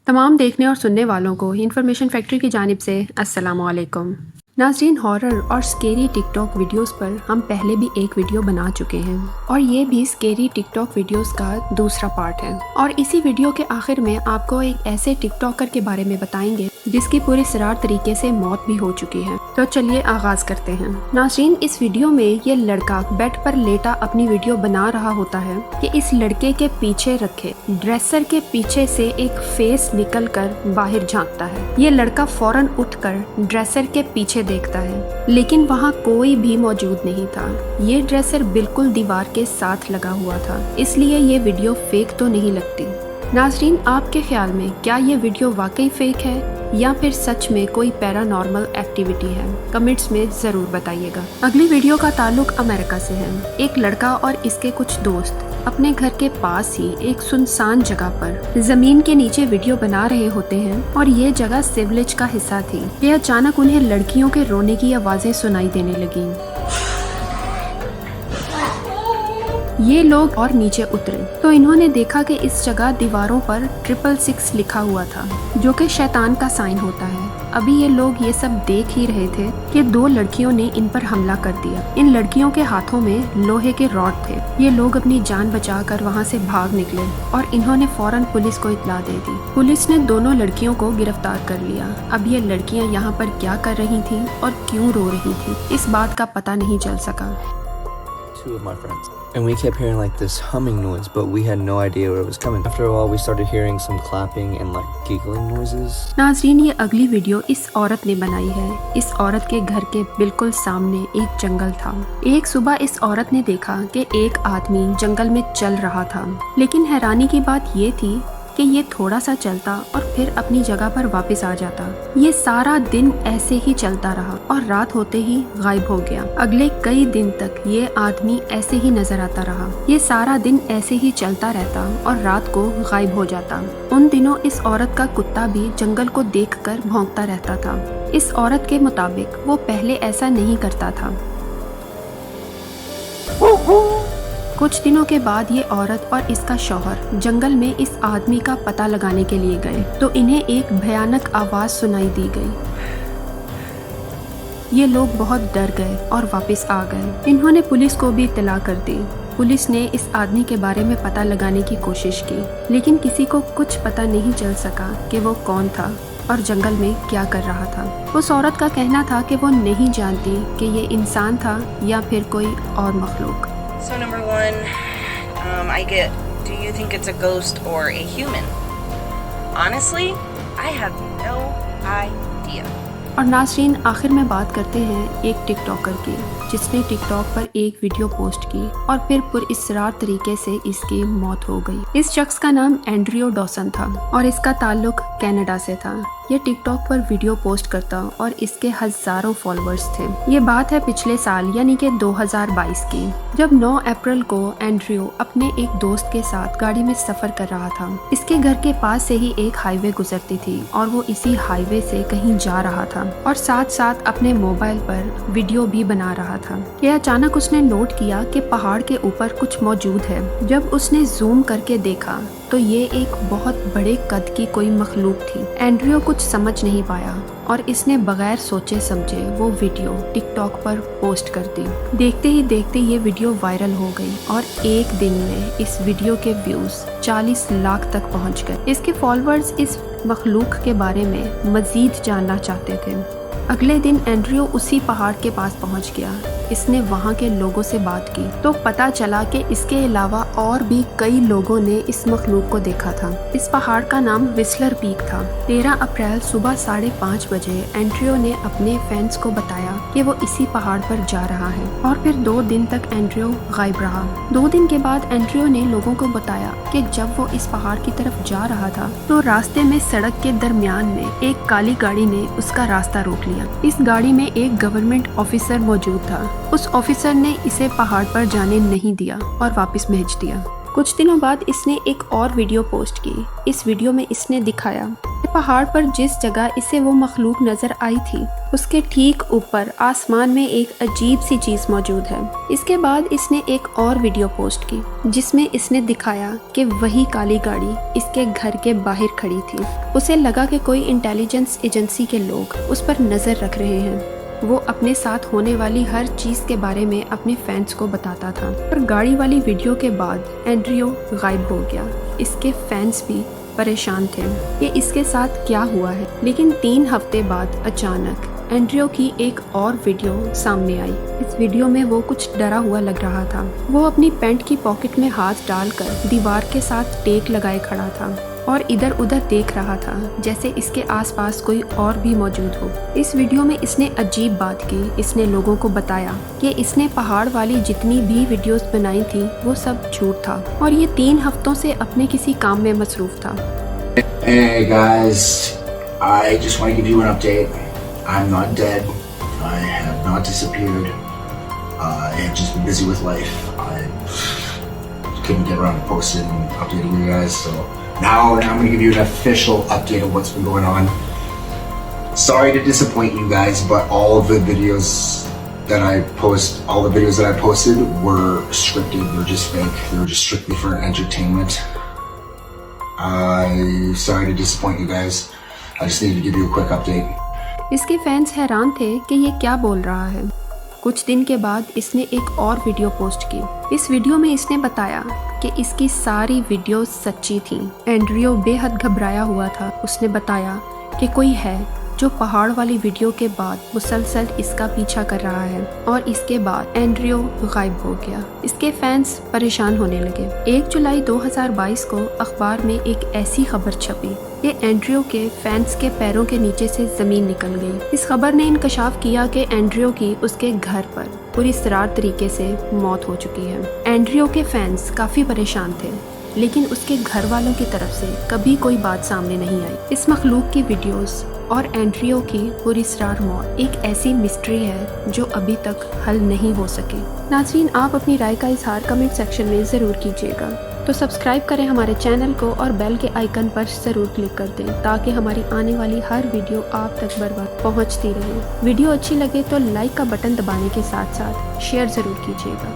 तमाम देखने और सुनने वालों को इन्फॉर्मेशन फैक्ट्री की जानिब से अस्सलाम वालेकुम। नाज़रीन, हॉरर और स्केरी टिकटॉक वीडियोस पर हम पहले भी एक वीडियो बना चुके हैं और ये भी स्केरी टिकटॉक वीडियोस का दूसरा पार्ट है। और इसी वीडियो के आखिर में आपको एक ऐसे टिकटॉकर के बारे में बताएंगे जिसकी पूरी सरार तरीके से मौत भी हो चुकी है। तो चलिए आगाज करते हैं। नाज़रीन, इस वीडियो में ये लड़का बेड पर लेटा अपनी वीडियो बना रहा होता है कि इस लड़के के पीछे रखे ड्रेसर के पीछे से एक फेस निकल कर बाहर झांकता है। ये लड़का फौरन उठकर ड्रेसर के पीछे देखता है, लेकिन वहाँ कोई भी मौजूद नहीं था। ये ड्रेसर बिल्कुल दीवार के साथ लगा हुआ था, इसलिए ये वीडियो फेक तो नहीं लगती। नाज़रीन, आपके ख्याल में क्या ये वीडियो वाकई फेक है या फिर सच में कोई पैरानॉर्मल एक्टिविटी है? कमेंट्स में ज़रूर बताइएगा। अगली वीडियो का ताल्लुक अमेरिका से है। एक लड़का और इसके कुछ दोस्त अपने घर के पास ही एक सुनसान जगह पर जमीन के नीचे वीडियो बना रहे होते हैं और ये जगह सिविलेज का हिस्सा थी कि अचानक उन्हें लड़कियों के रोने की आवाज़ें सुनाई देने लगीं। ये लोग और नीचे उतरे तो इन्होंने देखा कि इस जगह दीवारों पर 666 लिखा हुआ था, जो कि शैतान का साइन होता है। अभी ये लोग ये सब देख ही रहे थे कि दो लड़कियों ने इन पर हमला कर दिया। इन लड़कियों के हाथों में लोहे के रॉड थे। ये लोग अपनी जान बचाकर वहाँ से भाग निकले और इन्होंने फौरन पुलिस को इत्तला दे दी। पुलिस ने दोनों लड़कियों को गिरफ्तार कर लिया। अब ये लड़कियाँ यहाँ पर क्या कर रही थी और क्यों रो रही थी, इस बात का पता नहीं चल सका। Two of my friends. And we kept hearing like this humming noise, but we had no idea where it was coming. After a while, we started hearing some clapping and like giggling noises. नाज़रीन, ये अगली video इस औरत ने बनाई है। इस औरत के घर के बिल्कुल सामने एक जंगल था। एक सुबह इस औरत ने देखा कि एक आदमी जंगल में चल रहा था, लेकिन हैरानी की बात ये थी कि ये थोड़ा सा चलता और फिर अपनी जगह पर वापस आ जाता। ये सारा दिन ऐसे ही चलता रहा और रात होते ही गायब हो गया। अगले कई दिन तक ये आदमी ऐसे ही नजर आता रहा। ये सारा दिन ऐसे ही चलता रहता और रात को गायब हो जाता। उन दिनों इस औरत का कुत्ता भी जंगल को देखकर भौंकता रहता था। इस औरत के मुताबिक वो पहले ऐसा नहीं करता था। कुछ दिनों के बाद ये औरत और इसका शौहर जंगल में इस आदमी का पता लगाने के लिए गए तो इन्हें एक भयानक आवाज सुनाई दी गई। ये लोग बहुत डर गए और वापस आ गए। इन्होंने पुलिस को भी इत्तला कर दी। पुलिस ने इस आदमी के बारे में पता लगाने की कोशिश की, लेकिन किसी को कुछ पता नहीं चल सका कि वो कौन था और जंगल में क्या कर रहा था। उस औरत का कहना था कि वो नहीं जानती कि ये इंसान था या फिर कोई और मखलूक। So number one, I get, do you think it's a ghost or a human? Honestly, I have no idea. और नाज़रीन, आखिर में बात करते हैं एक टिकटॉकर की, जिसने टिकटॉक पर एक वीडियो पोस्ट की और फिर पुरइसरार तरीके से इसकी मौत हो गई। इस शख्स का नाम एंड्रियो डॉसन था और इसका ताल्लुक कनाडा से था। ये टिकटॉक पर वीडियो पोस्ट करता और इसके हजारों फॉलोअर्स थे। ये बात है पिछले साल यानी कि 2022 की, जब 9 अप्रैल को एंड्रियो अपने एक दोस्त के साथ गाड़ी में सफर कर रहा था। इसके घर के पास से ही एक हाईवे गुजरती थी और वो इसी हाईवे से कहीं जा रहा था और साथ साथ अपने मोबाइल पर वीडियो भी बना रहा था कि अचानक उसने नोट किया कि पहाड़ के ऊपर कुछ मौजूद है। जब उसने जूम करके देखा तो ये एक बहुत बड़े कद की कोई मखलूक थी। एंड्रियो कुछ समझ नहीं पाया और इसने बगैर सोचे समझे वो वीडियो टिकटॉक पर पोस्ट कर दी। देखते ही देखते ये वीडियो वायरल हो गई और एक दिन में इस वीडियो के व्यूज 40 लाख तक पहुंच गए। इसके फॉलोअर्स इस मखलूक के बारे में मजीद जानना चाहते थे। अगले दिन एंड्रियो उसी पहाड़ के पास पहुंच गया। इसने वहां के लोगों से बात की तो पता चला कि इसके अलावा और भी कई लोगों ने इस मखलूक को देखा था। इस पहाड़ का नाम व्हिस्लर पीक था। 13 अप्रैल सुबह 5:30 बजे एंड्रियो ने अपने फैंस को बताया कि वो इसी पहाड़ पर जा रहा है और फिर 2 दिन तक एंड्रियो गायब रहा। 2 दिन के बाद एंड्रियो ने लोगों को बताया कि जब वो इस पहाड़ की तरफ जा रहा था तो रास्ते में सड़क के दरमियान में एक काली गाड़ी ने उसका रास्ता रोक लिया। इस गाड़ी में एक गवर्नमेंट ऑफिसर मौजूद था। उस ऑफिसर ने इसे पहाड़ पर जाने नहीं दिया और वापस भेज दिया। कुछ दिनों बाद इसने एक और वीडियो पोस्ट की। इस वीडियो में इसने दिखाया कि पहाड़ पर जिस जगह इसे वो मखलूक नजर आई थी उसके ठीक ऊपर आसमान में एक अजीब सी चीज मौजूद है। इसके बाद इसने एक और वीडियो पोस्ट की जिसमें इसने दिखाया कि वही काली गाड़ी इसके घर के बाहर खड़ी थी। उसे लगा कि कोई इंटेलिजेंस एजेंसी के लोग उस पर नजर रख रहे हैं। वो अपने साथ होने वाली हर चीज के बारे में अपने फैंस को बताता था। और गाड़ी वाली वीडियो के बाद एंड्रियो गायब हो गया। इसके फैंस भी परेशान थे कि इसके साथ क्या हुआ है। लेकिन 3 हफ्ते बाद अचानक एंड्रियो की एक और वीडियो सामने आई। इस वीडियो में वो कुछ डरा हुआ लग रहा था। वो अपनी पैंट की पॉकेट में हाथ डालकर दीवार के साथ टेक लगाए खड़ा था और इधर उधर देख रहा था जैसे इसके आसपास कोई और भी मौजूद हो। इस वीडियो में इसने अजीब बात की। इसने लोगों को बताया कि इसने पहाड़ वाली जितनी भी वीडियोस बनाई थी वो सब झूठ था और ये 3 हफ्तों से अपने किसी काम में मसरूफ था। Hey guys, I just want to give you an update. I'm not dead. I have not disappeared. I have just been busy with life. I couldn't get around to posting and updating you guys, so now I'm going to give you an official update of what's been going on. Sorry to disappoint you guys, but all the videos that I posted were scripted. They were just fake. They were just strictly for entertainment. I'm sorry to disappoint you guys. I just needed to give you a quick update. इसके fans हैरान थे कि ये क्या बोल रहा है। कुछ दिन के बाद इसने एक और वीडियो पोस्ट की। इस वीडियो में इसने बताया कि इसकी सारी वीडियोस सच्ची थी। एंड्रियो बेहद घबराया हुआ था। उसने बताया कि कोई है जो पहाड़ वाली वीडियो के बाद मुसलसल इसका पीछा कर रहा है और इसके बाद एंड्रियो गायब हो गया। इसके फैंस परेशान होने लगे। 1 जुलाई 2022 को अखबार में एक ऐसी खबर छपी कि एंड्रियो के फैंस के पैरों के नीचे से जमीन निकल गई। इस खबर ने इंकशाफ किया कि एंड्रियो की उसके घर पर पूरी सरार तरीके से मौत हो चुकी है। एंड्रियो के फैंस काफी परेशान थे लेकिन उसके घर वालों की तरफ से कभी कोई बात सामने नहीं आई। इस मखलूक की वीडियोस और एंड्रियो की पूरी सरार मौत एक ऐसी मिस्ट्री है जो अभी तक हल नहीं हो सकी। नाज़रीन, आप अपनी राय का इजहार कमेंट सेक्शन में ज़रूर कीजिएगा। तो सब्सक्राइब करें हमारे चैनल को और बेल के आइकन पर ज़रूर क्लिक कर दें ताकि हमारी आने वाली हर वीडियो आप तक बर वक्त पहुँचती रहे। वीडियो अच्छी लगे तो लाइक का बटन दबाने के साथ साथ शेयर ज़रूर कीजिएगा।